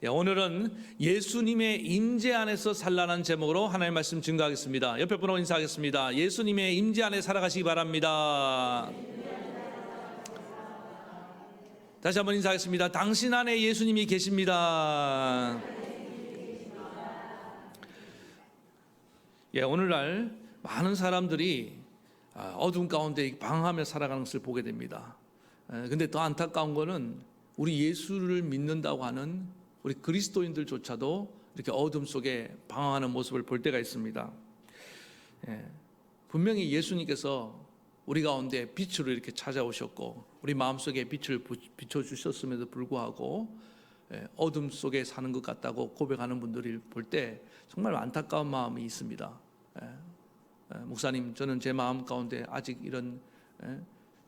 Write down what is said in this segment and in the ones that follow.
오늘은 예수님의 임재 안에서 살라는 제목으로 하나님의 말씀 증거하겠습니다. 옆에 분하고 인사하겠습니다. 예수님의 임재 안에 살아가시기 바랍니다. 다시 한번 인사하겠습니다. 당신 안에 예수님이 계십니다. 오늘날 많은 사람들이 어둠 가운데 방황하며 살아가는 것을 보게 됩니다. 근데 더 안타까운 것은 우리 예수를 믿는다고 하는 우리 그리스도인들조차도 이렇게 어둠 속에 방황하는 모습을 볼 때가 있습니다. 분명히 예수님께서 우리 가운데 빛으로 이렇게 찾아오셨고 우리 마음속에 빛을 비춰주셨음에도 불구하고 어둠 속에 사는 것 같다고 고백하는 분들을 볼 때 정말 안타까운 마음이 있습니다. 목사님, 저는 제 마음 가운데 아직 이런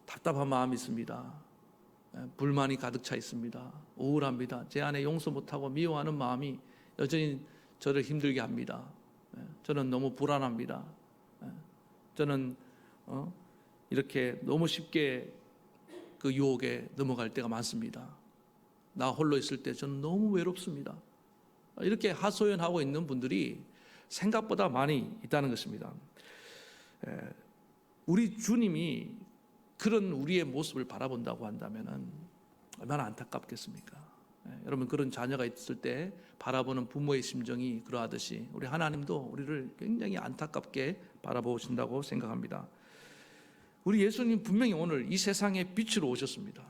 답답한 마음이 있습니다. 불만이 가득 차 있습니다. 우울합니다. 제 안에 용서 못하고 미워하는 마음이 여전히 저를 힘들게 합니다. 저는 너무 불안합니다. 저는 이렇게 너무 쉽게 그 유혹에 넘어갈 때가 많습니다. 나 홀로 있을 때 저는 너무 외롭습니다. 이렇게 하소연하고 있는 분들이 생각보다 많이 있다는 것입니다. 우리 주님이 그런 우리의 모습을 바라본다고 한다면 얼마나 안타깝겠습니까? 여러분, 그런 자녀가 있을 때 바라보는 부모의 심정이 그러하듯이 우리 하나님도 우리를 굉장히 안타깝게 바라보신다고 생각합니다. 우리 예수님 분명히 오늘 이 세상에 빛으로 오셨습니다.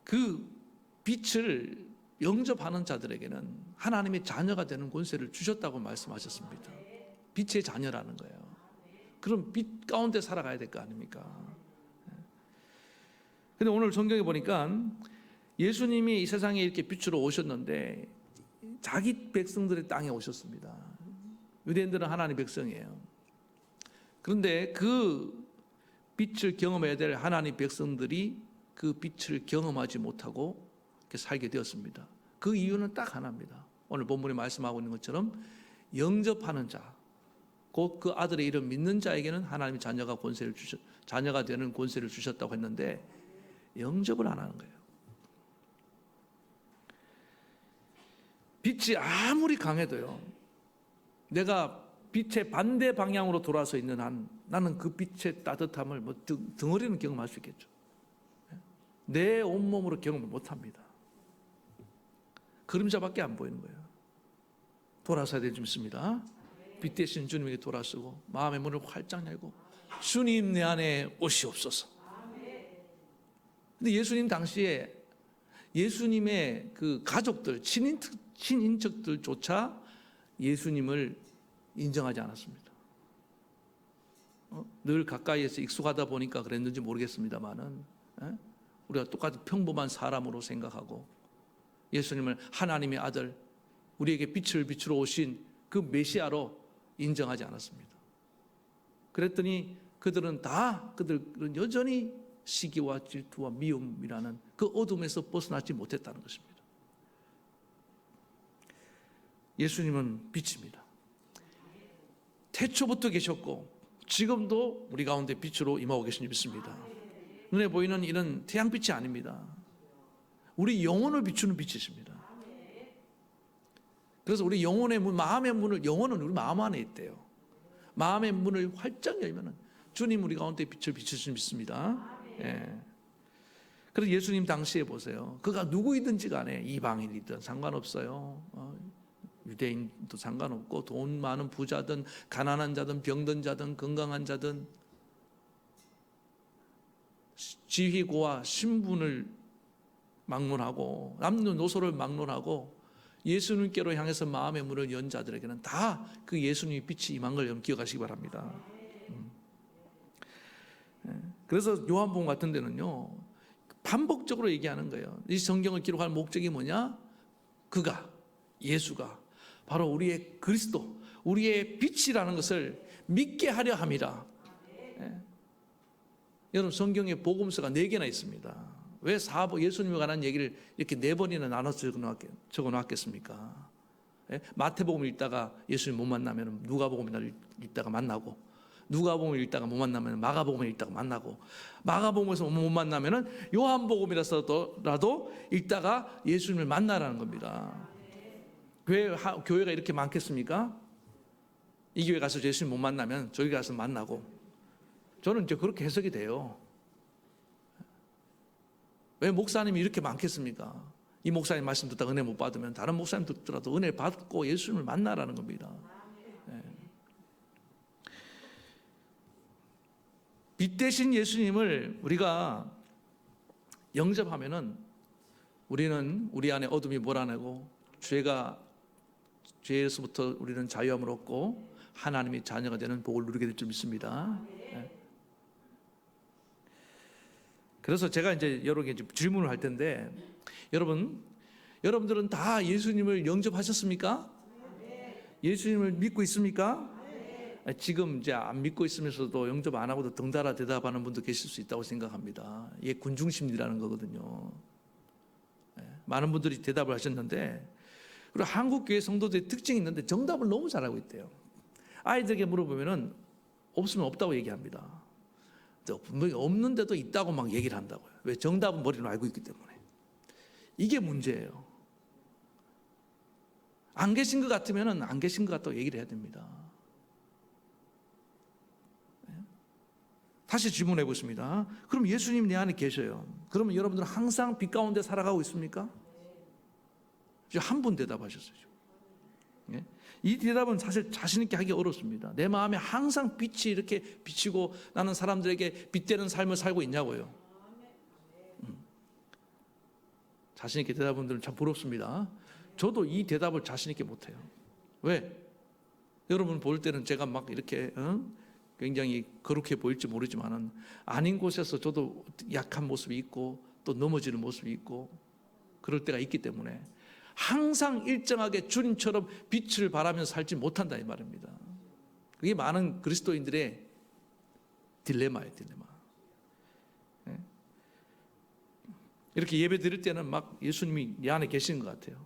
그 빛을 영접하는 자들에게는 하나님의 자녀가 되는 권세를 주셨다고 말씀하셨습니다. 빛의 자녀라는 거예요. 그럼 빛 가운데 살아가야 될 거 아닙니까? 근데 오늘 성경에 보니까 예수님이 이 세상에 이렇게 빛으로 오셨는데 자기 백성들의 땅에 오셨습니다. 유대인들은 하나님의 백성이에요. 그런데 그 빛을 경험해야 될 하나님의 백성들이 그 빛을 경험하지 못하고 이렇게 살게 되었습니다. 그 이유는 딱 하나입니다. 오늘 본문에 말씀하고 있는 것처럼 영접하는 자, 곧 그 아들의 이름 믿는 자에게는 하나님의 자녀가 되는 권세를 주셨다고 했는데 영접을 안 하는 거예요. 빛이 아무리 강해도요, 내가 빛의 반대 방향으로 돌아서 있는 한 나는 그 빛의 따뜻함을 덩어리는 경험할 수 있겠죠. 내 온몸으로 경험을 못합니다. 그림자밖에 안 보이는 거예요. 돌아서야 될 줄 믿습니다. 빛 대신 주님에게 돌아서고 마음의 문을 활짝 열고 주님 내 안에 오시옵소서. 근데 예수님 당시에 예수님의 그 가족들, 친인척들조차 예수님을 인정하지 않았습니다. 늘 가까이에서 익숙하다 보니까 그랬는지 모르겠습니다만은 우리가 똑같이 평범한 사람으로 생각하고 예수님을 하나님의 아들, 우리에게 빛을 비추러 오신 그 메시아로 인정하지 않았습니다. 그랬더니 그들은 여전히 시기와 질투와 미움이라는 그 어둠에서 벗어나지 못했다는 것입니다. 예수님은 빛입니다. 태초부터 계셨고 지금도 우리 가운데 빛으로 임하고 계신 줄 믿습니다. 눈에 보이는 이런 태양빛이 아닙니다. 우리 영혼을 비추는 빛이십니다. 그래서 우리 영혼의 문, 마음의 문을, 영혼은 우리 마음 안에 있대요. 마음의 문을 활짝 열면 주님 우리 가운데 빛을 비추실 줄 믿습니다. 그래서 예수님 당시에 보세요. 그가 누구이든지 간에 이방인이든 상관없어요. 유대인도 상관없고 돈 많은 부자든 가난한 자든 병든 자든 건강한 자든 지위고와 신분을 막론하고 남녀노소를 막론하고 예수님께로 향해서 마음의 문을 연 자들에게는 다 그 예수님의 빛이 임한 걸 여러분 기억하시기 바랍니다. 그래서 요한복음 같은 데는요 반복적으로 얘기하는 거예요. 이 성경을 기록할 목적이 뭐냐? 그가, 예수가 바로 우리의 그리스도, 우리의 빛이라는 것을 믿게 하려 함이라. 여러분, 성경에 복음서가 4개나 있습니다. 왜 예수님에 관한 얘기를 이렇게 4번이나 나눠서 적어놨겠습니까? 마태복음 읽다가 예수님 못 만나면 누가복음 읽다가 만나고, 누가복음을 읽다가 못 만나면 마가복음을 읽다가 만나고, 마가복음에서 못 만나면은 요한복음이라도 읽다가 예수님을 만나라는 겁니다. 왜 교회가 이렇게 많겠습니까? 이 교회 가서 예수님 못 만나면 저기 가서 만나고. 저는 이제 그렇게 해석이 돼요. 왜 목사님이 이렇게 많겠습니까? 이 목사님 말씀 듣다가 은혜 못 받으면 다른 목사님 듣더라도 은혜 받고 예수님을 만나라는 겁니다. 네. 빛 대신 예수님을 우리가 영접하면은 우리는 우리 안에 어둠이 몰아내고 죄에서부터 우리는 자유함을 얻고 하나님의 자녀가 되는 복을 누리게 될 줄 믿습니다. 네. 그래서 제가 이제 여러 개 질문을 할 텐데, 여러분들은 다 예수님을 영접하셨습니까? 예수님을 믿고 있습니까? 지금 이제 안 믿고 있으면서도 영접 안 하고도 덩달아 대답하는 분도 계실 수 있다고 생각합니다. 이게 군중심리라는 거거든요. 많은 분들이 대답을 하셨는데, 그리고 한국교회 성도들의 특징이 있는데 정답을 너무 잘하고 있대요. 아이들에게 물어보면은 없으면 없다고 얘기합니다. 분명히 없는데도 있다고 막 얘기를 한다고요. 왜? 정답은 머리로 알고 있기 때문에. 이게 문제예요. 안 계신 것 같으면은 안 계신 것 같다고 얘기를 해야 됩니다. 다시 질문해 보겠습니다. 그럼 예수님 내 안에 계셔요. 그러면 여러분들은 항상 빛 가운데 살아가고 있습니까? 한 분 대답하셨어요. 이 대답은 사실 자신 있게 하기 어렵습니다. 내 마음에 항상 빛이 이렇게 비치고 나는 사람들에게 빛되는 삶을 살고 있냐고요. 자신 있게 대답하는 분들은 참 부럽습니다. 저도 이 대답을 자신 있게 못해요. 왜? 여러분 볼 때는 제가 막 이렇게 굉장히 거룩해 보일지 모르지만은 아닌 곳에서 저도 약한 모습이 있고 또 넘어지는 모습이 있고 그럴 때가 있기 때문에 항상 일정하게 주님처럼 빛을 발하면서 살지 못한다 이 말입니다. 그게 많은 그리스도인들의 딜레마예요, 딜레마. 이렇게 예배 드릴 때는 막 예수님이 내 안에 계신 것 같아요.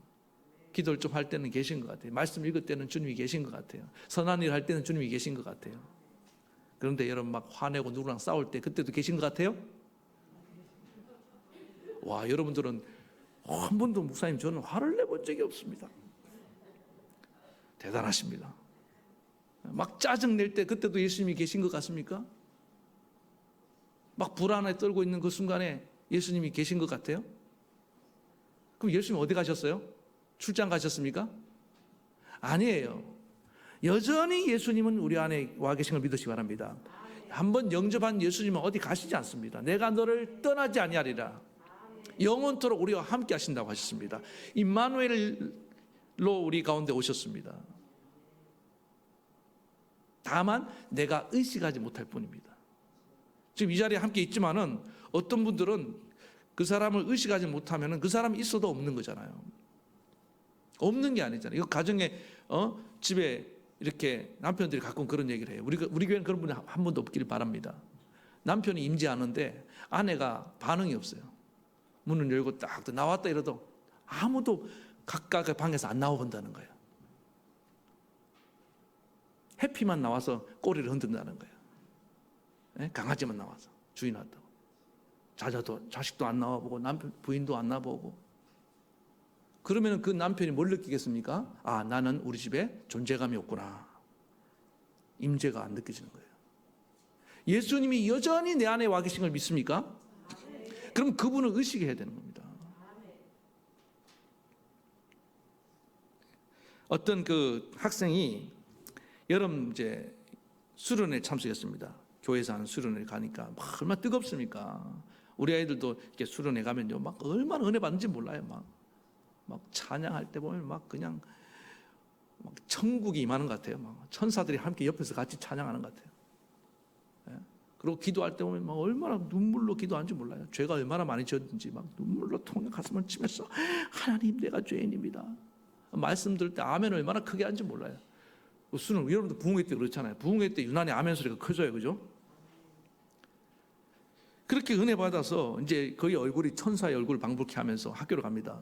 기도를 좀 할 때는 계신 것 같아요. 말씀 읽을 때는 주님이 계신 것 같아요. 선한 일 할 때는 주님이 계신 것 같아요. 그런데 여러분 막 화내고 누구랑 싸울 때 그때도 계신 것 같아요? 와, 여러분들은 한 번도 목사님 저는 화를 내본 적이 없습니다. 대단하십니다. 막 짜증 낼 때 그때도 예수님이 계신 것 같습니까? 막 불안에 떨고 있는 그 순간에 예수님이 계신 것 같아요? 그럼 예수님 어디 가셨어요? 출장 가셨습니까? 아니에요. 여전히 예수님은 우리 안에 와 계신 걸 믿으시기 바랍니다. 한번 영접한 예수님은 어디 가시지 않습니다. 내가 너를 떠나지 아니하리라. 영원토록 우리와 함께 하신다고 하셨습니다. 임마누엘로 우리 가운데 오셨습니다. 다만 내가 의식하지 못할 뿐입니다. 지금 이 자리에 함께 있지만은 어떤 분들은 그 사람을 의식하지 못하면은 그 사람이 있어도 없는 거잖아요. 없는 게 아니잖아요. 이거 가정에 집에 이렇게 남편들이 가끔 그런 얘기를 해요. 우리 교회는 그런 분이 한 번도 없기를 바랍니다. 남편이 임재하는데 아내가 반응이 없어요. 문을 열고 딱 나왔다 이러도 아무도 각각의 방에서 안 나와본다는 거예요. 해피만 나와서 꼬리를 흔든다는 거예요. 네? 강아지만 나와서 주인 왔다고. 자식도 안 나와보고 남편 부인도 안 나와보고. 그러면 그 남편이 뭘 느끼겠습니까? 아, 나는 우리 집에 존재감이 없구나. 임재가 안 느껴지는 거예요. 예수님이 여전히 내 안에 와 계신 걸 믿습니까? 그럼 그분을 의식해야 되는 겁니다. 어떤 그 학생이 여름 이제 수련회 참석했습니다. 교회에서 하는 수련회 가니까 막 얼마나 뜨겁습니까? 우리 아이들도 이렇게 수련회 가면요, 막 얼마나 은혜 받는지 몰라요. 막 찬양할 때 보면 막 그냥 막 천국이 임하는 것 같아요. 막 천사들이 함께 옆에서 같이 찬양하는 것 같아요. 그리고 기도할 때 보면 막 얼마나 눈물로 기도하는지 몰라요. 죄가 얼마나 많이 지었는지 막 눈물로 통해 가슴을 치면서 하나님 내가 죄인입니다. 말씀 들을 때 아멘 얼마나 크게 하는지 몰라요. 수능 여러분들 부흥회 때 그렇잖아요. 부흥회 때 유난히 아멘 소리가 커져요, 그죠? 그렇게 은혜 받아서 이제 거의 얼굴이 천사의 얼굴을 방불케 하면서 학교를 갑니다.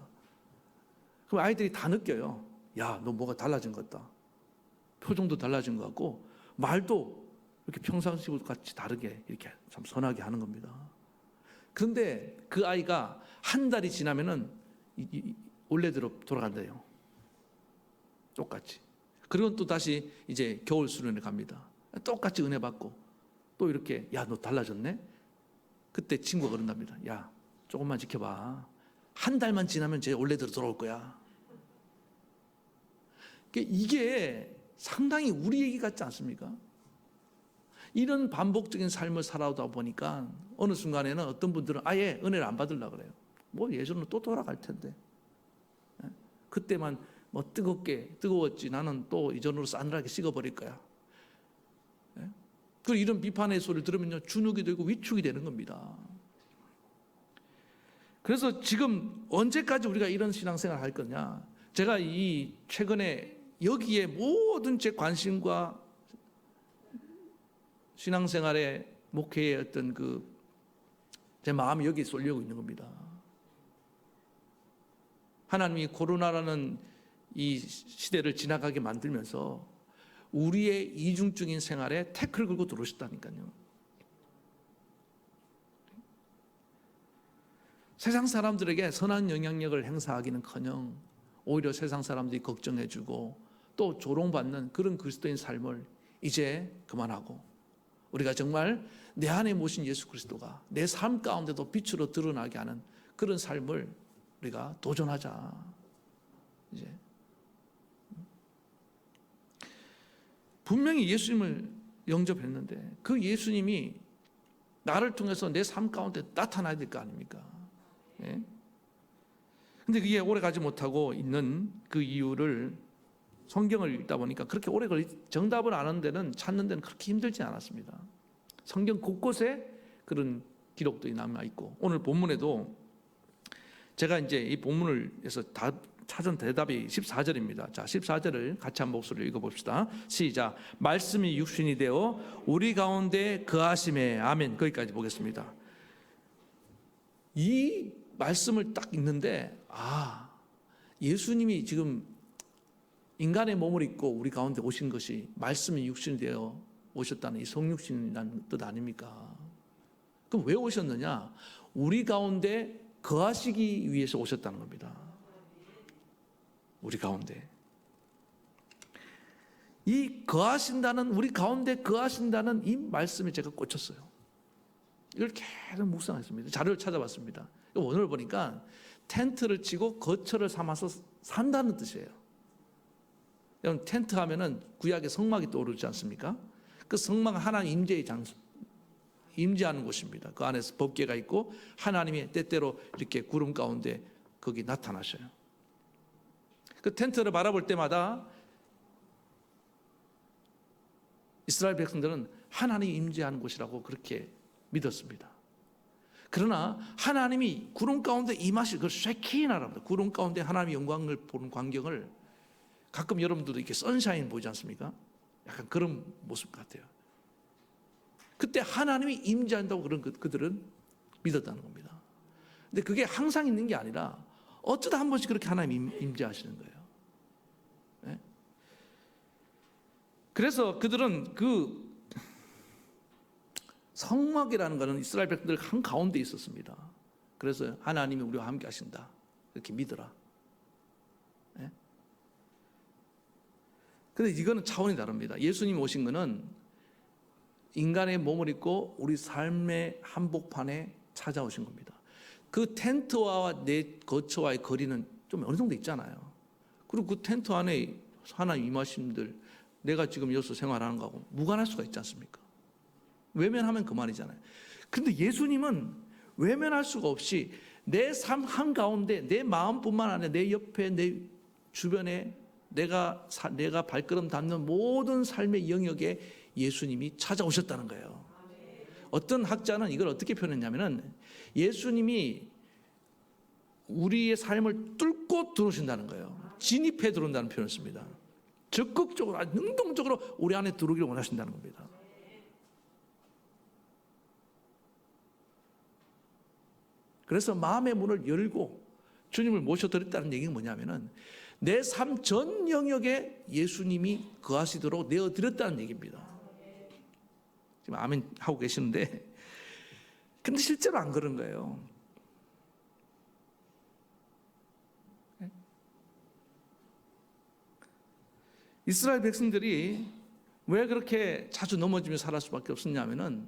그럼 아이들이 다 느껴요. 야, 너 뭐가 달라진 것 같다. 표정도 달라진 것 같고 말도 이렇게 평상시와 같이 다르게 이렇게 참 선하게 하는 겁니다. 그런데 그 아이가 한 달이 지나면은 원래대로 돌아간대요. 똑같이. 그리고 또 다시 이제 겨울 수련회 갑니다. 똑같이 은혜 받고 또 이렇게 야, 너 달라졌네? 그때 친구가 그런답니다. 야, 조금만 지켜봐. 한 달만 지나면 제 원래대로 돌아올 거야. 이게 상당히 우리 얘기 같지 않습니까? 이런 반복적인 삶을 살아오다 보니까 어느 순간에는 어떤 분들은 아예 은혜를 안 받으려고 그래요. 뭐 예전으로 또 돌아갈 텐데. 그때만 뭐 뜨거웠지. 나는 또 이전으로 싸늘하게 식어버릴 거야. 그리고 이런 비판의 소리를 들으면요, 주눅이 들고 위축이 되는 겁니다. 그래서 지금 언제까지 우리가 이런 신앙생활을 할 거냐? 제가 이 최근에 여기에 모든 제 관심과 신앙생활의 목회의 어떤 제 마음이 여기에 쏠리고 있는 겁니다. 하나님이 코로나라는 이 시대를 지나가게 만들면서 우리의 이중적인 생활에 태클을 걸고 들어오셨다니까요. 세상 사람들에게 선한 영향력을 행사하기는커녕 오히려 세상 사람들이 걱정해주고 또 조롱받는 그런 그리스도인 삶을 이제 그만하고 우리가 정말 내 안에 모신 예수 그리스도가 내 삶 가운데도 빛으로 드러나게 하는 그런 삶을 우리가 도전하자. 이제 분명히 예수님을 영접했는데 그 예수님이 나를 통해서 내 삶 가운데 나타나야 될 거 아닙니까? 예? 근데 그게 오래 가지 못하고 있는 그 이유를 성경을 읽다 보니까 그렇게 오래 정답을 아는 데는 찾는 데는 그렇게 힘들지 않았습니다. 성경 곳곳에 그런 기록들이 남아 있고 오늘 본문에도 제가 이제 이 본문을 해서 다 찾은 대답이 14절입니다. 자, 14절을 같이 한 목소리로 읽어봅시다. 시작. 말씀이 육신이 되어 우리 가운데 거하심에 아멘. 거기까지 보겠습니다. 이 말씀을 딱 읽는데 예수님이 지금 인간의 몸을 입고 우리 가운데 오신 것이 말씀이 육신이 되어 오셨다는 이 성육신이라는 뜻 아닙니까? 그럼 왜 오셨느냐? 우리 가운데 거하시기 위해서 오셨다는 겁니다. 우리 가운데. 이 거하신다는, 우리 가운데 거하신다는 이 말씀에 제가 꽂혔어요. 이걸 계속 묵상했습니다. 자료를 찾아봤습니다. 오늘 보니까 텐트를 치고 거처를 삼아서 산다는 뜻이에요. 여러분, 텐트 하면은 구약의 성막이 떠오르지 않습니까? 그 성막은 하나님 임재의 장소, 임재하는 곳입니다. 그 안에서 법궤가 있고 하나님이 때때로 이렇게 구름 가운데 거기 나타나셔요. 그 텐트를 바라볼 때마다 이스라엘 백성들은 하나님이 임재하는 곳이라고 그렇게 믿었습니다. 그러나 하나님이 구름 가운데 임하실 그 쉐키나랍니다. 구름 가운데 하나님의 영광을 보는 광경을 가끔 여러분들도 이렇게 선샤인 보이지 않습니까? 약간 그런 모습 같아요. 그때 하나님이 임재한다고 그들은 믿었다는 겁니다. 근데 그게 항상 있는 게 아니라 어쩌다 한 번씩 그렇게 하나님이 임재하시는 거예요. 네? 그래서 그들은 그 성막이라는 것은 이스라엘 백성들 한가운데 있었습니다. 그래서 하나님이 우리와 함께 하신다. 이렇게 믿어라. 네? 그런데 이거는 차원이 다릅니다. 예수님 오신 것은 인간의 몸을 입고 우리 삶의 한복판에 찾아오신 겁니다. 그 텐트와 내 거처와의 거리는 좀 어느 정도 있잖아요. 그리고 그 텐트 안에 하나님 임하심들, 내가 지금 여기서 생활하는 거하고 무관할 수가 있지 않습니까? 외면하면 그만이잖아요. 그런데 예수님은 외면할 수가 없이 내 삶 한가운데 내 마음뿐만 아니라 내 옆에 내 주변에 내가 발걸음 닿는 모든 삶의 영역에 예수님이 찾아오셨다는 거예요. 어떤 학자는 이걸 어떻게 표현했냐면은 예수님이 우리의 삶을 뚫고 들어오신다는 거예요. 진입해 들어온다는 표현을 씁니다. 적극적으로, 능동적으로 우리 안에 들어오기를 원하신다는 겁니다. 그래서 마음의 문을 열고 주님을 모셔드렸다는 얘기는 뭐냐면은 내 삶 전 영역에 예수님이 거하시도록 내어드렸다는 얘기입니다. 지금 아멘 하고 계시는데, 근데 실제로 안 그런 거예요. 이스라엘 백성들이 왜 그렇게 자주 넘어지며 살할 수밖에 없었냐면은,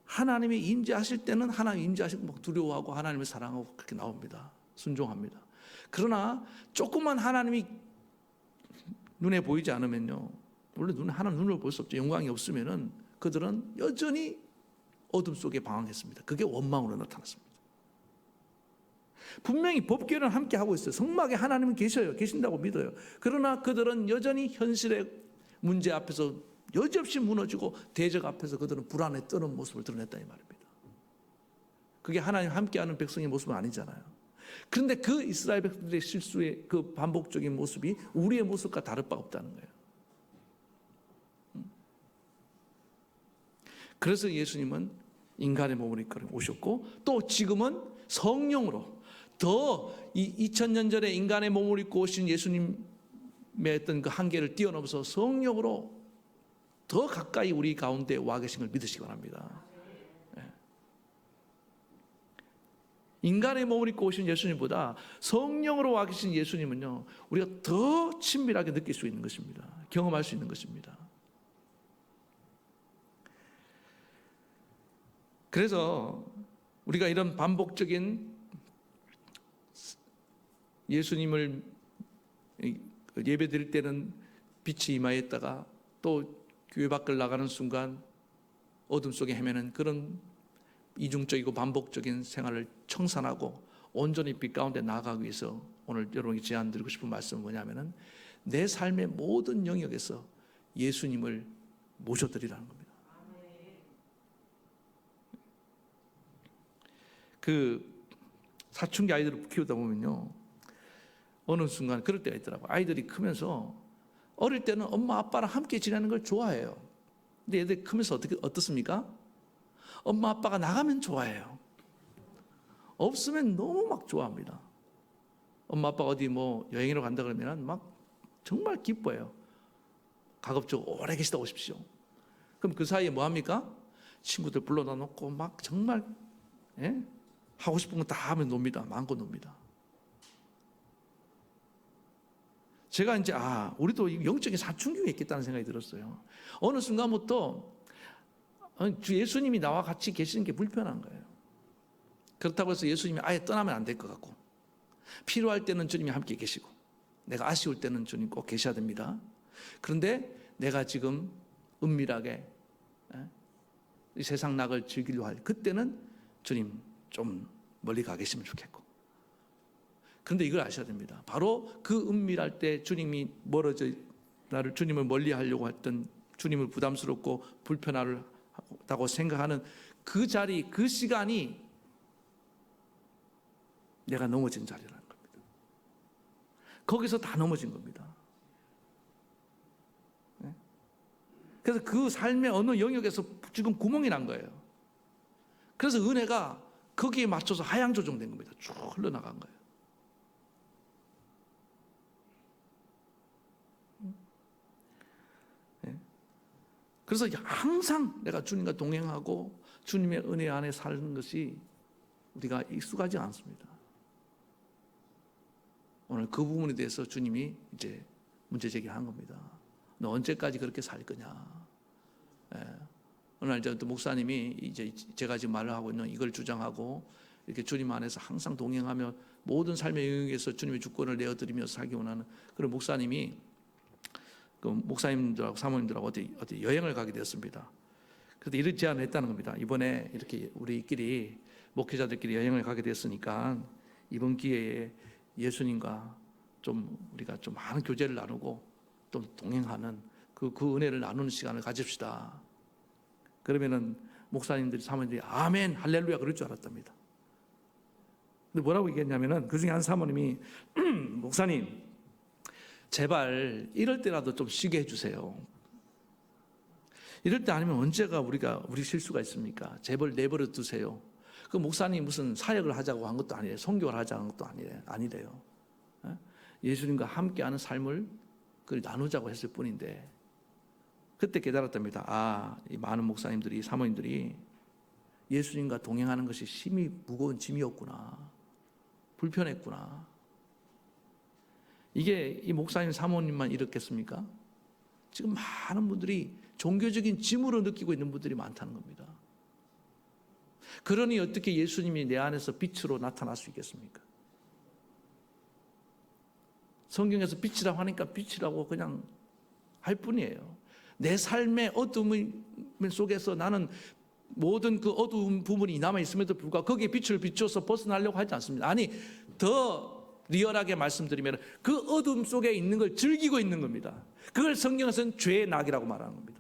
하나님이 임재하실 때는 하나님 임재하시고 막 두려워하고 하나님을 사랑하고 그렇게 나옵니다. 순종합니다. 그러나 조금만 하나님이 눈에 보이지 않으면요, 원래 하나님 눈으로 볼 수 없죠. 영광이 없으면은 그들은 여전히 어둠 속에 방황했습니다. 그게 원망으로 나타났습니다. 분명히 법궤는 함께 하고 있어요. 성막에 하나님은 계신다고 믿어요. 그러나 그들은 여전히 현실의 문제 앞에서 여지없이 무너지고 대적 앞에서 그들은 불안에 떠는 모습을 드러냈다 이 말입니다. 그게 하나님 함께하는 백성의 모습은 아니잖아요. 그런데 그 이스라엘 백성들의 실수의 그 반복적인 모습이 우리의 모습과 다를 바 없다는 거예요. 그래서 예수님은 인간의 몸을 입고 오셨고, 또 지금은 성령으로 더 2000년 전에 인간의 몸을 입고 오신 예수님의 어떤 그 한계를 뛰어넘어서 성령으로 더 가까이 우리 가운데 와 계신 걸 믿으시기 바랍니다. 인간의 몸을 입고 오신 예수님보다 성령으로 와 계신 예수님은요, 우리가 더 친밀하게 느낄 수 있는 것입니다. 경험할 수 있는 것입니다. 그래서 우리가 이런 반복적인 예수님을 예배 드릴 때는 빛이 임하였다가 또 교회 밖을 나가는 순간 어둠 속에 헤매는 그런 이중적이고 반복적인 생활을 청산하고 온전히 빛 가운데 나아가기 위해서 오늘 여러분에게 제안드리고 싶은 말씀은 뭐냐면은, 내 삶의 모든 영역에서 예수님을 모셔드리라는 겁니다. 그 사춘기 아이들을 키우다 보면요, 어느 순간 그럴 때가 있더라고요. 아이들이 크면서 어릴 때는 엄마 아빠랑 함께 지내는 걸 좋아해요. 근데 애들이 크면서 어떻습니까? 엄마 아빠가 나가면 좋아해요. 없으면 너무 막 좋아합니다. 엄마 아빠가 어디 뭐 여행으로 간다 그러면 막 정말 기뻐해요. 가급적 오래 계시다 오십시오. 그럼 그 사이에 뭐 합니까? 친구들 불러다 놓고 막 정말 하고 싶은 거 다 하면 놉니다. 마음껏 놉니다. 제가 이제 우리도 영적인 사춘기가 있겠다는 생각이 들었어요. 어느 순간부터 주 예수님이 나와 같이 계시는 게 불편한 거예요. 그렇다고 해서 예수님이 아예 떠나면 안 될 것 같고, 필요할 때는 주님이 함께 계시고, 내가 아쉬울 때는 주님 꼭 계셔야 됩니다. 그런데 내가 지금 은밀하게 이 세상 낙을 즐기려 할 그때는 주님 좀 멀리 가 계시면 좋겠고, 그런데 이걸 아셔야 됩니다. 바로 그 은밀할 때 주님이 나를 주님을 멀리 하려고 했던, 주님을 부담스럽고 불편하다고 생각하는 그 자리, 그 시간이 내가 넘어진 자리라는 겁니다. 거기서 다 넘어진 겁니다. 그래서 그 삶의 어느 영역에서 지금 구멍이 난 거예요. 그래서 은혜가 거기에 맞춰서 하향 조정된 겁니다. 쭉 흘러나간 거예요. 그래서 항상 내가 주님과 동행하고 주님의 은혜 안에 사는 것이 우리가 익숙하지 않습니다. 오늘 그 부분에 대해서 주님이 이제 문제 제기한 겁니다. 너 언제까지 그렇게 살 거냐? 어느 날 또 목사님이 이제 제가 지금 말을 하고 있는 이걸 주장하고 이렇게 주님 안에서 항상 동행하며 모든 삶의 영역에서 주님의 주권을 내어드리며 살기 원하는 그런 목사님이 그 목사님들하고 사모님들하고 어디 여행을 가게 되었습니다. 그래서 이런 제안을 했다는 겁니다. 이번에 이렇게 우리끼리 목회자들끼리 여행을 가게 됐으니까 이번 기회에 예수님과 좀 우리가 좀 많은 교제를 나누고 또 동행하는 그 은혜를 나누는 시간을 가집시다. 그러면은 목사님들이 사모님들이 아멘 할렐루야 그럴 줄 알았답니다. 근데 뭐라고 얘기했냐면은 그 중에 한 사모님이 목사님 제발 이럴 때라도 좀 쉬게 해주세요. 이럴 때 아니면 언제가 우리 실수가 있습니까? 제발 내버려 두세요. 그 목사님 무슨 사역을 하자고 한 것도 아니에요. 선교를 하자고 한 것도 아니래요. 예수님과 함께하는 삶을 나누자고 했을 뿐인데 그때 깨달았답니다. 아, 이 많은 목사님들이, 사모님들이 예수님과 동행하는 것이 심히 무거운 짐이었구나. 불편했구나. 이게 이 목사님, 사모님만 이렇겠습니까? 지금 많은 분들이 종교적인 짐으로 느끼고 있는 분들이 많다는 겁니다. 그러니 어떻게 예수님이 내 안에서 빛으로 나타날 수 있겠습니까? 성경에서 빛이라고 하니까 빛이라고 그냥 할 뿐이에요. 내 삶의 어둠 속에서 나는 모든 그 어두운 부분이 남아있음에도 불구하고 거기에 빛을 비춰서 벗어나려고 하지 않습니다. 아니, 더 리얼하게 말씀드리면 그 어둠 속에 있는 걸 즐기고 있는 겁니다. 그걸 성경에서는 죄의 낙이라고 말하는 겁니다.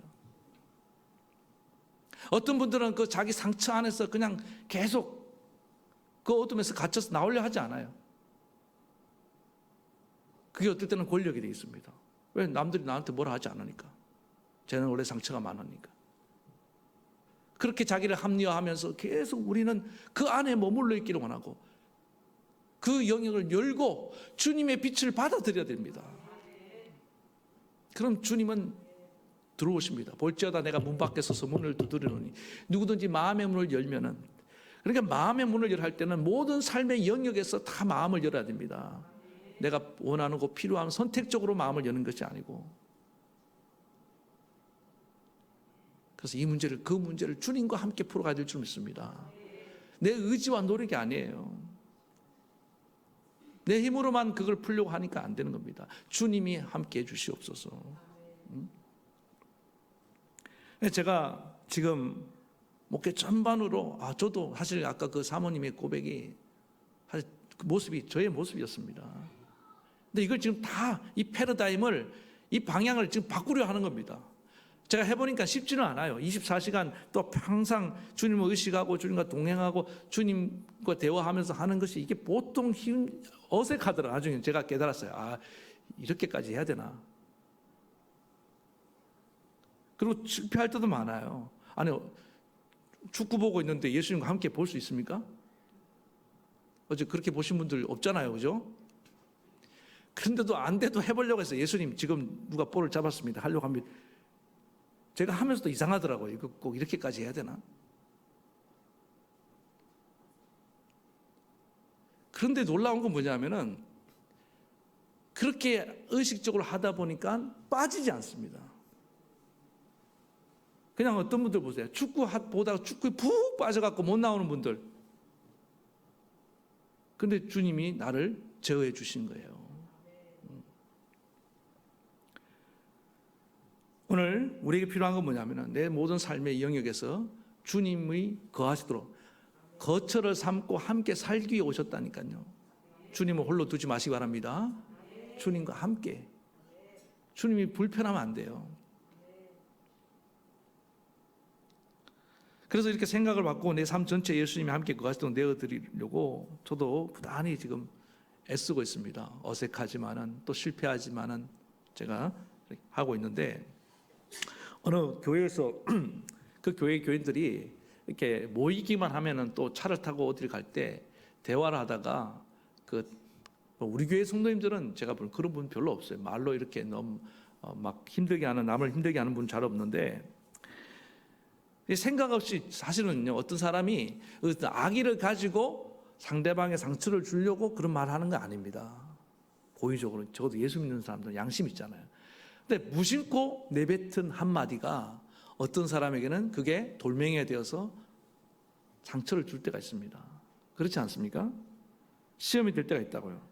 어떤 분들은 그 자기 상처 안에서 그냥 계속 그 어둠에서 갇혀서 나오려 하지 않아요. 그게 어떨 때는 권력이 되어 있습니다. 왜? 남들이 나한테 뭐라 하지 않으니까. 쟤는 원래 상처가 많으니까. 그렇게 자기를 합리화하면서 계속 우리는 그 안에 머물러 있기를 원하고 그 영역을 열고 주님의 빛을 받아들여야 됩니다. 그럼 주님은 들어오십니다. 볼지어다 내가 문 밖에 서서 문을 두드리노니 누구든지 마음의 문을 열면은, 그러니까 마음의 문을 열할 때는 모든 삶의 영역에서 다 마음을 열어야 됩니다. 내가 원하는 거 필요하면 선택적으로 마음을 여는 것이 아니고. 그래서 이 문제를, 그 문제를 주님과 함께 풀어가야 될 줄 믿습니다. 내 의지와 노력이 아니에요. 내 힘으로만 그걸 풀려고 하니까 안 되는 겁니다. 주님이 함께 해 주시옵소서. 제가 지금 목회 전반으로, 저도 사실 아까 그 사모님의 고백이 사실 그 모습이 저의 모습이었습니다. 근데 이걸 지금 다 이 패러다임을, 이 방향을 지금 바꾸려 하는 겁니다. 제가 해보니까 쉽지는 않아요. 24시간 또 항상 주님을 의식하고 주님과 동행하고 주님과 대화하면서 하는 것이 이게 보통 어색하더라. 나중에 제가 깨달았어요. 이렇게까지 해야 되나. 그리고 실패할 때도 많아요. 아니, 축구 보고 있는데 예수님과 함께 볼 수 있습니까? 어제 그렇게 보신 분들 없잖아요. 그죠? 그런데도 안 돼도 해보려고 했어요. 예수님, 지금 누가 볼을 잡았습니다. 하려고 합니다. 제가 하면서도 이상하더라고요. 이거 꼭 이렇게까지 해야 되나? 그런데 놀라운 건 뭐냐면은 그렇게 의식적으로 하다 보니까 빠지지 않습니다. 그냥 어떤 분들 보세요. 축구 보다가 축구에 푹 빠져갖고 못 나오는 분들. 그런데 주님이 나를 제어해 주신 거예요. 오늘 우리에게 필요한 건 뭐냐면 내 모든 삶의 영역에서 주님이 거하시도록 거처를 삼고 함께 살기 위해 오셨다니까요. 주님을 홀로 두지 마시기 바랍니다. 주님과 함께. 주님이 불편하면 안 돼요. 그래서 이렇게 생각을 바꾸고 내 삶 전체에 예수님이 함께 거하시도록 내어드리려고 저도 부단히 지금 애쓰고 있습니다. 어색하지만은 또 실패하지만은 제가 하고 있는데, 어느 교회에서 그 교회 교인들이 이렇게 모이기만 하면은 또 차를 타고 어디를 갈 때 대화를 하다가 우리 교회 성도님들은 제가 본 그런 분 별로 없어요. 말로 이렇게 너무 막 힘들게 하는, 남을 힘들게 하는 분 잘 없는데, 생각 없이 사실은요, 어떤 사람이 악의를 가지고 상대방의 상처를 주려고 그런 말을 하는 거 아닙니다. 고의적으로. 적어도 예수 믿는 사람들은 양심 있잖아요. 근데 무심코 내뱉은 한마디가 어떤 사람에게는 그게 돌멩이가 되어서 상처를 줄 때가 있습니다. 그렇지 않습니까? 시험이 될 때가 있다고요.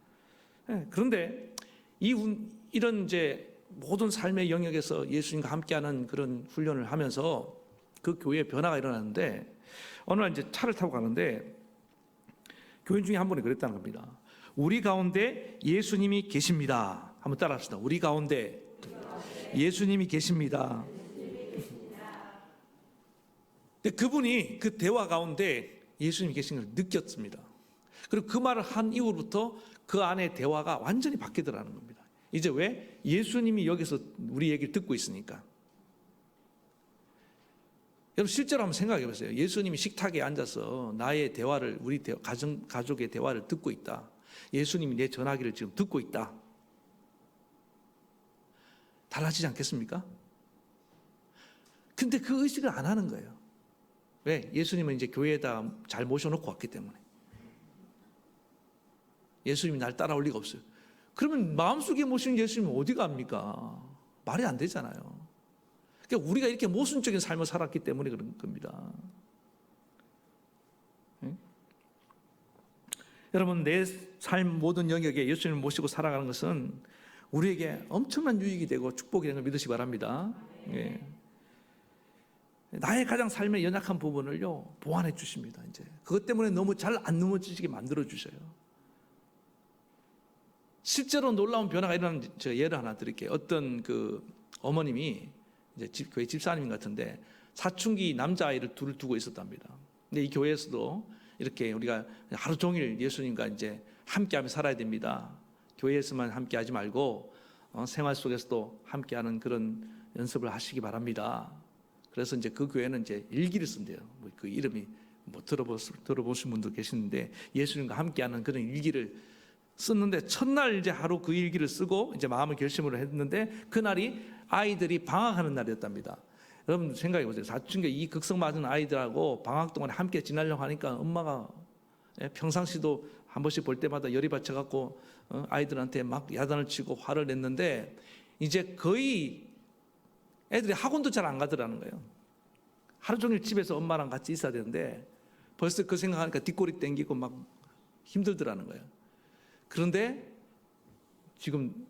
그런데 이런 이제 모든 삶의 영역에서 예수님과 함께하는 그런 훈련을 하면서 그 교회에 변화가 일어났는데, 어느 날 이제 차를 타고 가는데 교인 중에 한 분이 그랬다는 겁니다. 우리 가운데 예수님이 계십니다. 한번 따라합시다. 우리 가운데 예수님이 계십니다. 근데 그분이 그 대화 가운데 예수님이 계신 걸 느꼈습니다. 그리고 그 말을 한 이후부터 그 안에 대화가 완전히 바뀌더라는 겁니다. 이제 왜? 예수님이 여기서 우리 얘기를 듣고 있으니까. 여러분 실제로 한번 생각해 보세요. 예수님이 식탁에 앉아서 나의 대화를, 우리 가족의 대화를 듣고 있다. 예수님이 내 전화기를 지금 듣고 있다. 달라지지 않겠습니까? 근데 그 의식을 안 하는 거예요. 왜? 예수님은 이제 교회에다 잘 모셔놓고 왔기 때문에. 예수님이 날 따라올 리가 없어요. 그러면 마음속에 모시는 예수님은 어디 갑니까? 말이 안 되잖아요. 그러니까 우리가 이렇게 모순적인 삶을 살았기 때문에 그런 겁니다. 응? 여러분, 내 삶 모든 영역에 예수님을 모시고 살아가는 것은 우리에게 엄청난 유익이 되고 축복이 되는 걸 믿으시기 바랍니다. 예. 나의 가장 삶의 연약한 부분을요 보완해 주십니다. 이제 그것 때문에 너무 잘 안 넘어지게 만들어 주셔요. 실제로 놀라운 변화가 일어난 제가 예를 하나 드릴게요. 어떤 그 어머님이 이제 교회 집사님 같은데 사춘기 남자아이를 둘 두고 있었답니다. 근데 이 교회에서도 이렇게 우리가 하루 종일 예수님과 이제 함께하며 살아야 됩니다. 교회에서만 함께하지 말고 생활 속에서도 함께하는 그런 연습을 하시기 바랍니다. 그래서 이제 그 교회는 이제 일기를 쓴대요. 그 이름이 들어보신 분도 계시는데 예수님과 함께하는 그런 일기를 썼는데 첫날 이제 하루 그 일기를 쓰고 이제 마음을 결심을 했는데 그날이 아이들이 방학하는 날이었답니다. 여러분 생각해 보세요. 사춘기 이 극성 맞은 아이들하고 방학 동안에 함께 지내려고 하니까 엄마가 평상시도 한 번씩 볼 때마다 열이 받쳐갖고 아이들한테 막 야단을 치고 화를 냈는데 이제 거의 애들이 학원도 잘 안 가더라는 거예요. 하루 종일 집에서 엄마랑 같이 있어야 되는데 벌써 그 생각하니까 뒷골이 땡기고 막 힘들더라는 거예요. 그런데 지금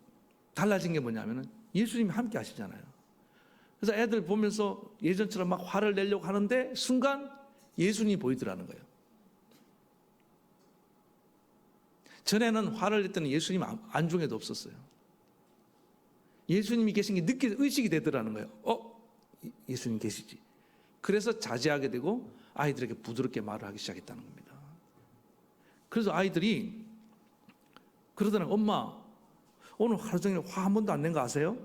달라진 게 뭐냐면은 예수님이 함께 하시잖아요. 그래서 애들 보면서 예전처럼 막 화를 내려고 하는데 순간 예수님이 보이더라는 거예요. 전에는 화를 냈더니 예수님 안중에도 없었어요. 예수님이 계신 게 의식이 되더라는 거예요. 예수님 계시지. 그래서 자제하게 되고 아이들에게 부드럽게 말을 하기 시작했다는 겁니다. 그래서 아이들이 그러더라고요. 엄마, 오늘 하루 종일 화 한 번도 안 낸 거 아세요?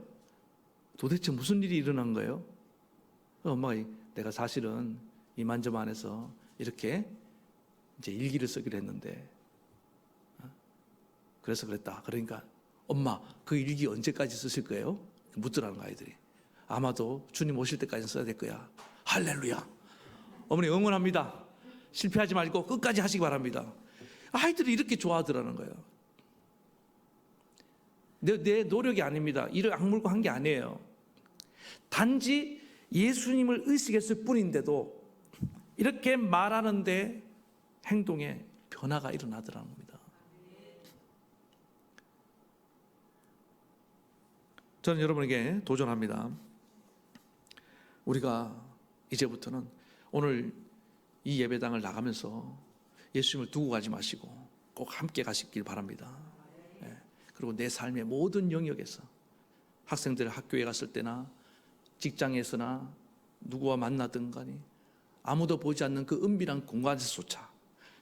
도대체 무슨 일이 일어난 거예요? 엄마가 내가 사실은 이만저만해서 이렇게 이제 일기를 쓰기로 했는데 그래서 그랬다. 그러니까 엄마 그 일기 언제까지 쓰실 거예요? 묻더라는 거 아이들이. 아마도 주님 오실 때까지 써야 될 거야. 할렐루야. 어머니 응원합니다. 실패하지 말고 끝까지 하시기 바랍니다. 아이들이 이렇게 좋아하더라는 거예요. 내 노력이 아닙니다. 이를 악물고 한 게 아니에요. 단지 예수님을 의식했을 뿐인데도 이렇게 말하는데 행동에 변화가 일어나더라는 겁니다. 저는 여러분에게 도전합니다. 우리가 이제부터는 오늘 이 예배당을 나가면서 예수님을 두고 가지 마시고 꼭 함께 가시길 바랍니다. 그리고 내 삶의 모든 영역에서 학생들 학교에 갔을 때나 직장에서나 누구와 만나든 간에 아무도 보지 않는 그 은밀한 공간에서조차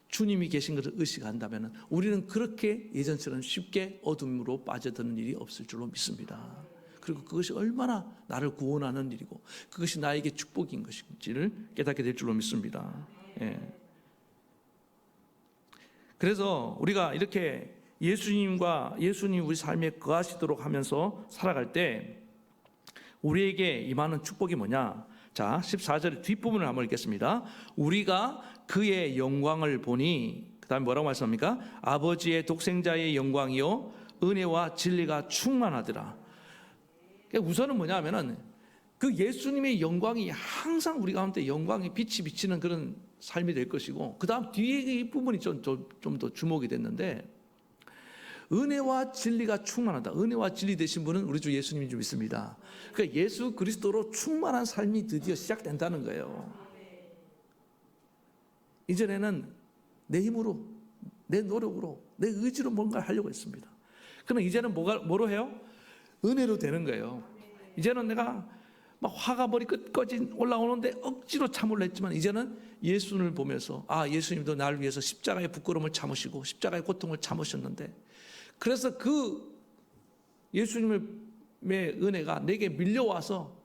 주님이 계신 것을 의식한다면 우리는 그렇게 예전처럼 쉽게 어둠으로 빠져드는 일이 없을 줄로 믿습니다. 그리고 그것이 얼마나 나를 구원하는 일이고 그것이 나에게 축복인 것인지를 깨닫게 될 줄로 믿습니다. 그래서 우리가 이렇게 예수님 우리 삶에 거하시도록 하면서 살아갈 때 우리에게 임하는 축복이 뭐냐? 자, 14절 뒷부분을 한번 읽겠습니다. 우리가 그의 영광을 보니, 그 다음에 뭐라고 말씀합니까? 아버지의 독생자의 영광이요 은혜와 진리가 충만하더라. 우선은 뭐냐면은 그 예수님의 영광이 항상 우리 가운데 영광의 빛이 비치는 그런 삶이 될 것이고, 그 다음 뒤에 이 부분이 좀 더 주목이 됐는데, 은혜와 진리가 충만하다. 은혜와 진리 되신 분은 우리 주 예수님인 줄 믿습니다. 그러니까 예수 그리스도로 충만한 삶이 드디어 시작된다는 거예요. 이전에는 내 힘으로, 내 노력으로, 내 의지로 뭔가를 하려고 했습니다. 그러면 이제는 뭐로 해요? 은혜로 되는 거예요. 이제는 내가 막 화가 머리 끝까지 올라오는데 억지로 참으려 했지만 이제는 예수님을 보면서 예수님도 나를 위해서 십자가의 부끄러움을 참으시고 십자가의 고통을 참으셨는데, 그래서 그 예수님의 은혜가 내게 밀려와서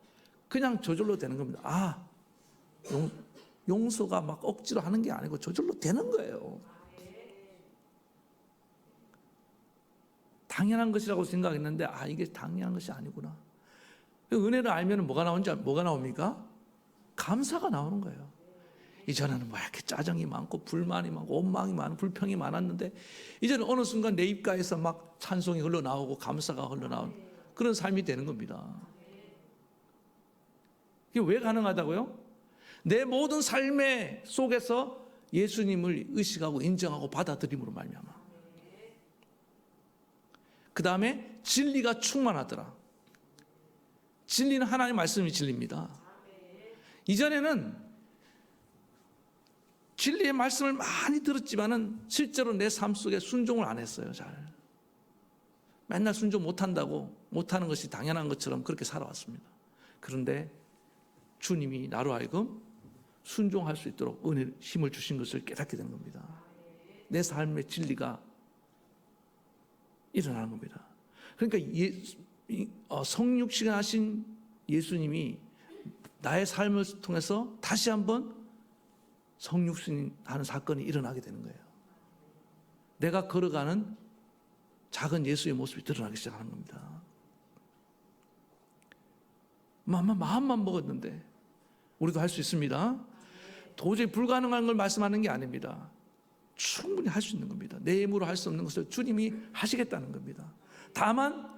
그냥 저절로 되는 겁니다. 용서가 막 억지로 하는 게 아니고 저절로 되는 거예요. 당연한 것이라고 생각했는데 이게 당연한 것이 아니구나. 은혜를 알면 뭐가 나옵니까? 감사가 나오는 거예요. 이전에는 뭐 이렇게 짜증이 많고 불만이 많고 원망이 많고 불평이 많았는데 이제는 어느 순간 내 입가에서 막 찬송이 흘러나오고 감사가 흘러나오는 그런 삶이 되는 겁니다. 이게 왜 가능하다고요? 내 모든 삶의 속에서 예수님을 의식하고 인정하고 받아들임으로 말미암아. 그 다음에 진리가 충만하더라. 진리는 하나님의 말씀이 진리입니다. 이전에는 진리의 말씀을 많이 들었지만은 실제로 내 삶 속에 순종을 안 했어요. 잘. 맨날 순종 못한다고 못하는 것이 당연한 것처럼 그렇게 살아왔습니다. 그런데 주님이 나로 하여금 순종할 수 있도록 은혜, 힘을 주신 것을 깨닫게 되는 겁니다. 내 삶의 진리가 일어나는 겁니다. 그러니까 성육신 하신 예수님이 나의 삶을 통해서 다시 한번 성육신하는 사건이 일어나게 되는 거예요. 내가 걸어가는 작은 예수의 모습이 드러나기 시작하는 겁니다. 마음만 먹었는데 우리도 할 수 있습니다. 도저히 불가능한 걸 말씀하는 게 아닙니다. 충분히 할 수 있는 겁니다. 내 힘으로 할 수 없는 것을 주님이 하시겠다는 겁니다. 다만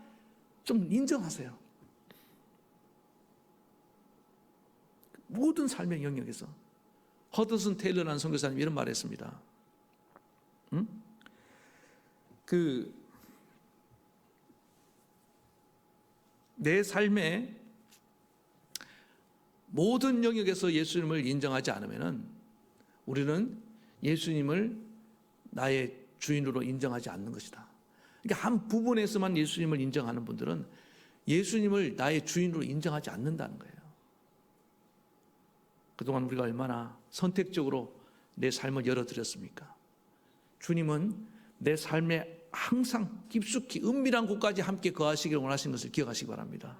좀 인정하세요. 모든 삶의 영역에서 허드슨 테일러라는 선교사님이 이런 말을 했습니다. 내 삶의 모든 영역에서 예수님을 인정하지 않으면 우리는 예수님을 나의 주인으로 인정하지 않는 것이다. 그러니까 한 부분에서만 예수님을 인정하는 분들은 예수님을 나의 주인으로 인정하지 않는다는 거예요. 그동안 우리가 얼마나 선택적으로 내 삶을 열어드렸습니까? 주님은 내 삶에 항상 깊숙이 은밀한 곳까지 함께 거하시기를 원하신 것을 기억하시기 바랍니다.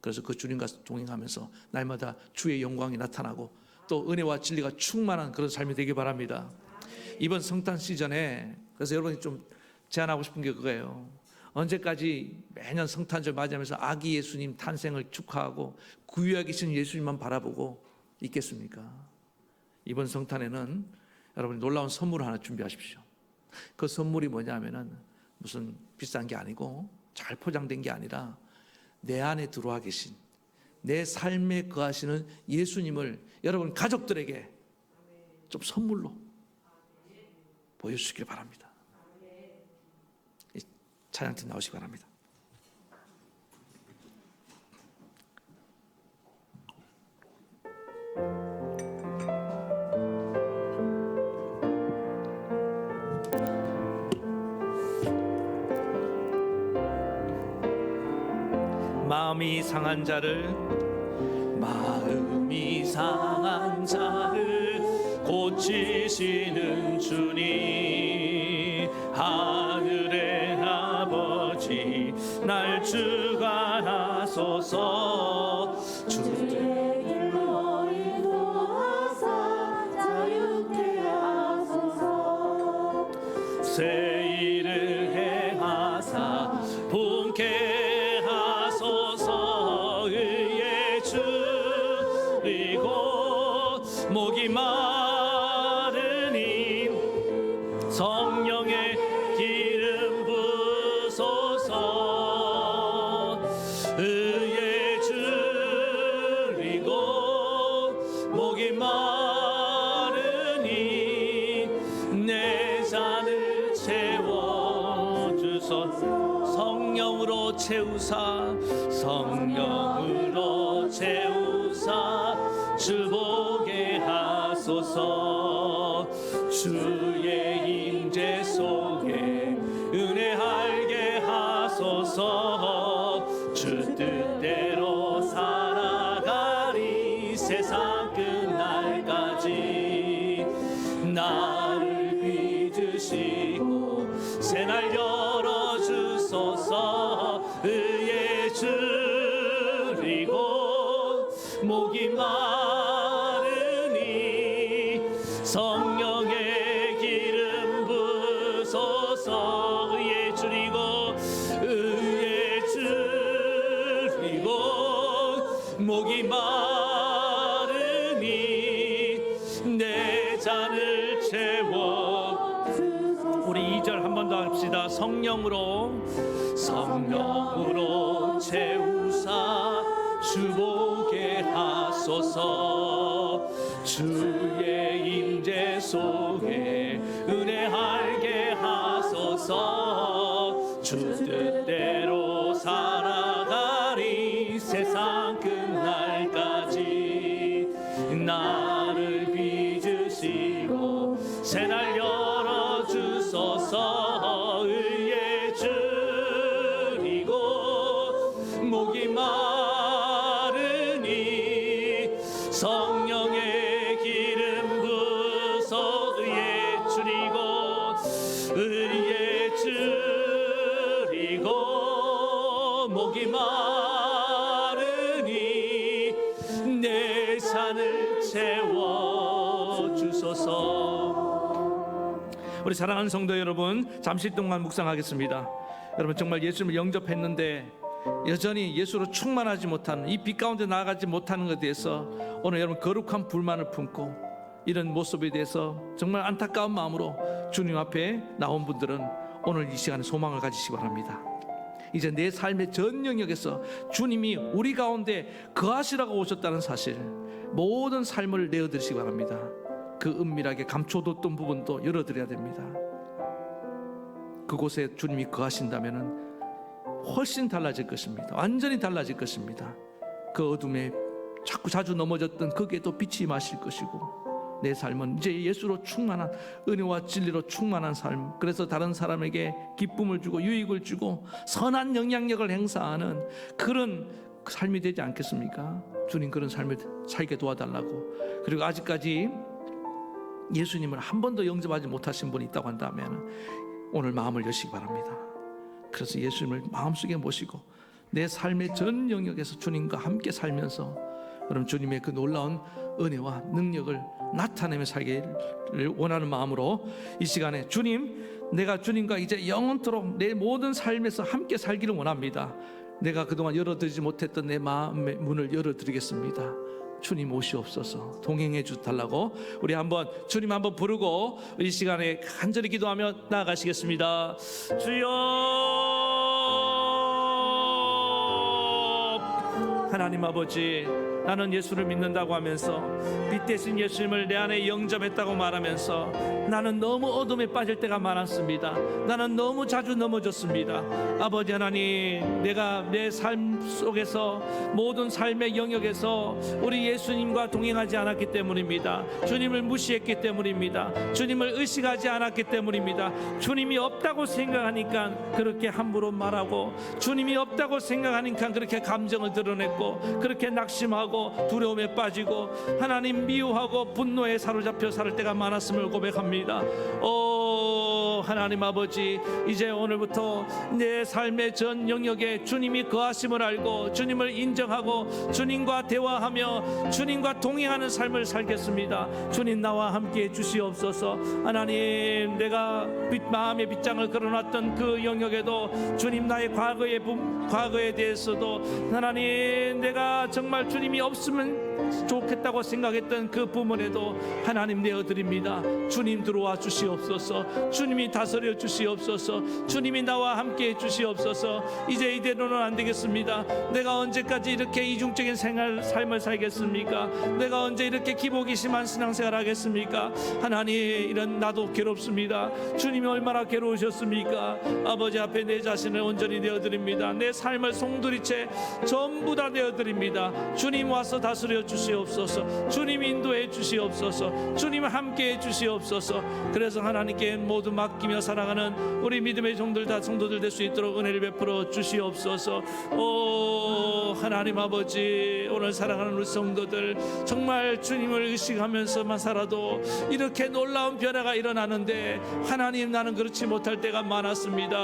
그래서 그 주님과 동행하면서 날마다 주의 영광이 나타나고 또 은혜와 진리가 충만한 그런 삶이 되기 바랍니다. 이번 성탄 시즌에 그래서 여러분이 좀 제안하고 싶은 게 그거예요. 언제까지 매년 성탄절 맞이하면서 아기 예수님 탄생을 축하하고 구유하게 계신 예수님만 바라보고 있겠습니까? 이번 성탄에는 여러분이 놀라운 선물을 하나 준비하십시오. 그 선물이 뭐냐면은 무슨 비싼 게 아니고 잘 포장된 게 아니라 내 안에 들어와 계신 내 삶에 거하시는 예수님을 여러분 가족들에게 좀 선물로 보여주시길 바랍니다. 찬양팀 나오시기 바랍니다. 마음이 상한 자를 고치시는 주님 하늘의 아버지 날 주관하소서 주의 길로 인도하사 자유케 하소서 새 일을 행하사 분케 목이 마르니 성령의 기름 부소서 의에 줄이고 목이 마르니 내 잔을 채워주소서 성령으로 채우사 주 보게 하소서 주의 임재 속에 은혜하게 하소서 주 뜻대로 살아가리 세상 끝날까지 나를 믿으시고 새날 열어주소서 의에 줄이고 목이 마르니 성령의 기름 부소서 의에 줄이고 목이 마르니 2절 한 번 더 합시다. 성령으로 채우사 주보게 하소서. 주의 임재 속에 은혜 알게 하소서. 주 뜻대로 살아가리 세상 끝날까지. 나를 빚으시고 새날 열어주소서. 의에 줄이고 목이 마르니 성령의 기름 부서. 의에 줄이고 목이 마르니 내 산을 채워주소서. 우리 사랑하는 성도 여러분, 잠시 동안 묵상하겠습니다. 여러분, 정말 예수님을 영접했는데 여전히 예수로 충만하지 못하는, 이 빛 가운데 나아가지 못하는 것에 대해서 오늘 여러분 거룩한 불만을 품고 이런 모습에 대해서 정말 안타까운 마음으로 주님 앞에 나온 분들은 오늘 이 시간에 소망을 가지시기 바랍니다. 이제 내 삶의 전 영역에서 주님이 우리 가운데 거하시라고 오셨다는 사실, 모든 삶을 내어드리시기 바랍니다. 그 은밀하게 감춰뒀던 부분도 열어드려야 됩니다. 그곳에 주님이 거하신다면 훨씬 달라질 것입니다. 완전히 달라질 것입니다. 그 어둠에 자주 넘어졌던 거기에도 빛이 임하실 것이고, 내 삶은 이제 예수로 충만한, 은혜와 진리로 충만한 삶, 그래서 다른 사람에게 기쁨을 주고 유익을 주고 선한 영향력을 행사하는 그런 삶이 되지 않겠습니까? 주님 그런 삶을 살게 도와달라고. 그리고 아직까지 예수님을 한 번도 영접하지 못하신 분이 있다고 한다면 오늘 마음을 여시기 바랍니다. 그래서 예수님을 마음속에 모시고 내 삶의 전 영역에서 주님과 함께 살면서 여러분 주님의 그 놀라운 은혜와 능력을 나타내며 살기를 원하는 마음으로 이 시간에 주님, 내가 주님과 이제 영원토록 내 모든 삶에서 함께 살기를 원합니다. 내가 그동안 열어드리지 못했던 내 마음의 문을 열어드리겠습니다. 주님 오시옵소서. 동행해 주달라고 우리 한번 주님 한번 부르고 이 시간에 간절히 기도하며 나아가시겠습니다. 주여, 하나님 아버지, 나는 예수를 믿는다고 하면서 빛 대신 예수님을 내 안에 영접했다고 말하면서 나는 너무 어둠에 빠질 때가 많았습니다. 나는 너무 자주 넘어졌습니다. 아버지 하나님, 내가 내 삶 속에서 모든 삶의 영역에서 우리 예수님과 동행하지 않았기 때문입니다. 주님을 무시했기 때문입니다. 주님을 의식하지 않았기 때문입니다. 주님이 없다고 생각하니까 그렇게 함부로 말하고, 주님이 없다고 생각하니까 그렇게 감정을 드러냈고, 그렇게 낙심하고 두려움에 빠지고 하나님 미워하고 분노에 사로잡혀 살 때가 많았음을 고백합니다. 하나님 아버지, 이제 오늘부터 내 삶의 전 영역에 주님이 거하심을 알고 주님을 인정하고 주님과 대화하며 주님과 동행하는 삶을 살겠습니다. 주님 나와 함께해 주시옵소서. 하나님, 내가 마음의 빗장을 걸어놨던 그 영역에도 주님, 나의 과거에 대해서도 하나님, 내가 정말 주님이 없으면 좋겠다고 생각했던 그 부분에도 하나님 내어드립니다. 주님 들어와 주시옵소서. 주님이 다스려 주시옵소서. 주님이 나와 함께 주시옵소서. 이제 이대로는 안 되겠습니다. 내가 언제까지 이렇게 이중적인 삶을 살겠습니까? 내가 언제 이렇게 기복이심한 신앙생활 하겠습니까? 하나님, 이런 나도 괴롭습니다. 주님이 얼마나 괴로우셨습니까? 아버지 앞에 내 자신을 온전히 내어드립니다. 내 삶을 송두리째 전부 다 내어드립니다. 주님 와서 다스려 주시옵소서. 주님 인도해 주시옵소서. 주님 함께해 주시옵소서. 그래서 하나님께 모두 맡기며 살아가는 우리 믿음의 성도들 될 수 있도록 은혜를 베풀어 주시옵소서. 하나님 아버지, 오늘 사랑하는 우리 성도들, 정말 주님을 의식하면서만 살아도 이렇게 놀라운 변화가 일어나는데 하나님, 나는 그렇지 못할 때가 많았습니다.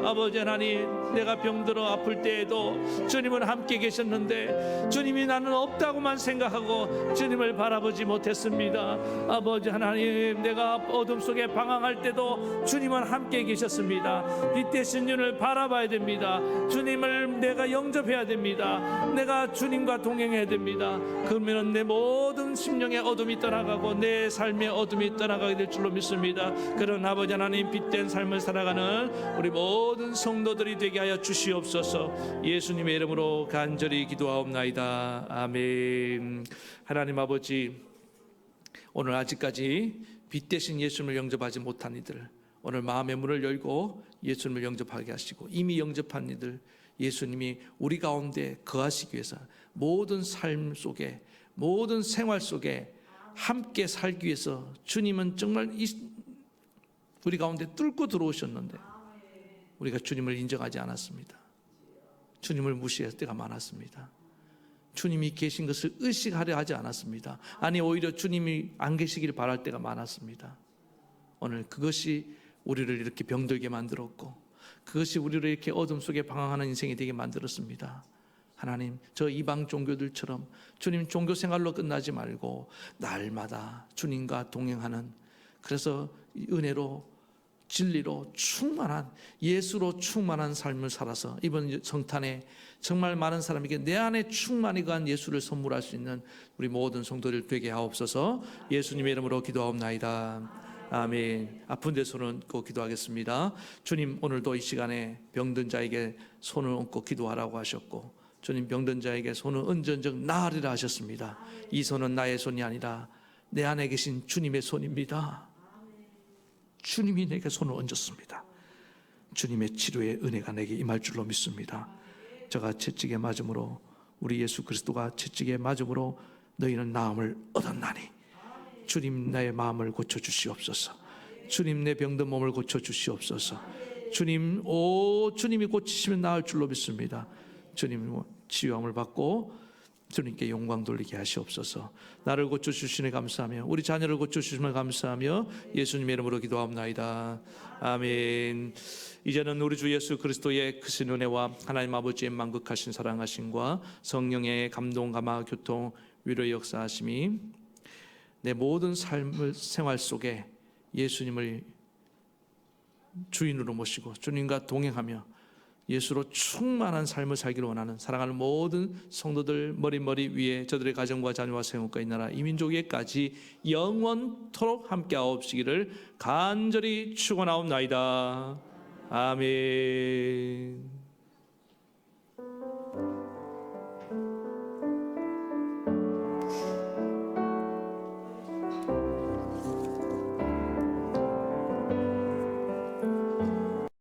아버지 하나님, 내가 병들어 아플 때에도 주님은 함께 계셨는데 주님이 나는 없다고만 생각하고 주님을 바라보지 못했습니다. 아버지 하나님, 내가 어둠 속에 방황할 때도 주님은 함께 계셨습니다. 빛 대신 주님을 바라봐야 됩니다. 주님을 내가 영접해야 됩니다. 내가 주님과 동행해야 됩니다. 그러면 내 모든 심령의 어둠이 떠나가고 내 삶의 어둠이 떠나가게 될 줄로 믿습니다. 그런 아버지 하나님, 빛된 삶을 살아가는 우리 모든 성도들이 되게 하여 주시옵소서. 예수님의 이름으로 간절히 기도하옵나이다. 아멘. 하나님 아버지, 오늘 아직까지 빛 대신 예수님을 영접하지 못한 이들, 오늘 마음의 문을 열고 예수님을 영접하게 하시고, 이미 영접한 이들 예수님이 우리 가운데 거하시기 위해서 모든 삶 속에, 모든 생활 속에 함께 살기 위해서 주님은 정말 우리 가운데 뚫고 들어오셨는데 우리가 주님을 인정하지 않았습니다. 주님을 무시할 때가 많았습니다. 주님이 계신 것을 의식하려 하지 않았습니다. 아니, 오히려 주님이 안 계시길 바랄 때가 많았습니다. 오늘 그것이 우리를 이렇게 병들게 만들었고, 그것이 우리를 이렇게 어둠 속에 방황하는 인생이 되게 만들었습니다. 하나님, 저 이방 종교들처럼 주님 종교 생활로 끝나지 말고 날마다 주님과 동행하는, 그래서 은혜로 진리로 충만한, 예수로 충만한 삶을 살아서 이번 성탄에 정말 많은 사람에게 내 안에 충만히 거한 예수를 선물할 수 있는 우리 모든 성도들 되게 하옵소서. 예수님의 이름으로 기도하옵나이다. 아멘. 아픈 데 손을 얹고 기도하겠습니다. 주님, 오늘도 이 시간에 병든 자에게 손을 얹고 기도하라고 하셨고, 주님 병든 자에게 손을 얹은 적 나으리라 하셨습니다. 이 손은 나의 손이 아니라 내 안에 계신 주님의 손입니다. 주님이 내게 손을 얹었습니다. 주님의 치료의 은혜가 내게 임할 줄로 믿습니다. 제가 채찍에 맞음으로, 우리 예수 그리스도가 채찍에 맞음으로 너희는 나음을 얻었나니, 주님 나의 마음을 고쳐주시옵소서. 주님 내 병든 몸을 고쳐주시옵소서. 주님, 주님이 고치시면 나을 줄로 믿습니다. 주님 치유함을 받고 주님께 영광 돌리게 하시옵소서. 나를 고쳐주시니 감사하며 우리 자녀를 고쳐주시면 감사하며 예수님의 이름으로 기도하옵나이다. 아멘. 이제는 우리 주 예수 그리스도의 크신 은혜와 하나님 아버지의 만극하신 사랑하심과 성령의 감동, 감화, 교통, 위로의 역사하심이 내 모든 삶을 생활 속에 예수님을 주인으로 모시고 주님과 동행하며 예수로 충만한 삶을 살기를 원하는 사랑하는 모든 성도들 머리 위에 저들의 가정과 자녀와 세운과 이 나라 이 민족에까지 영원토록 함께하옵시기를 간절히 축원하옵나이다. 아멘.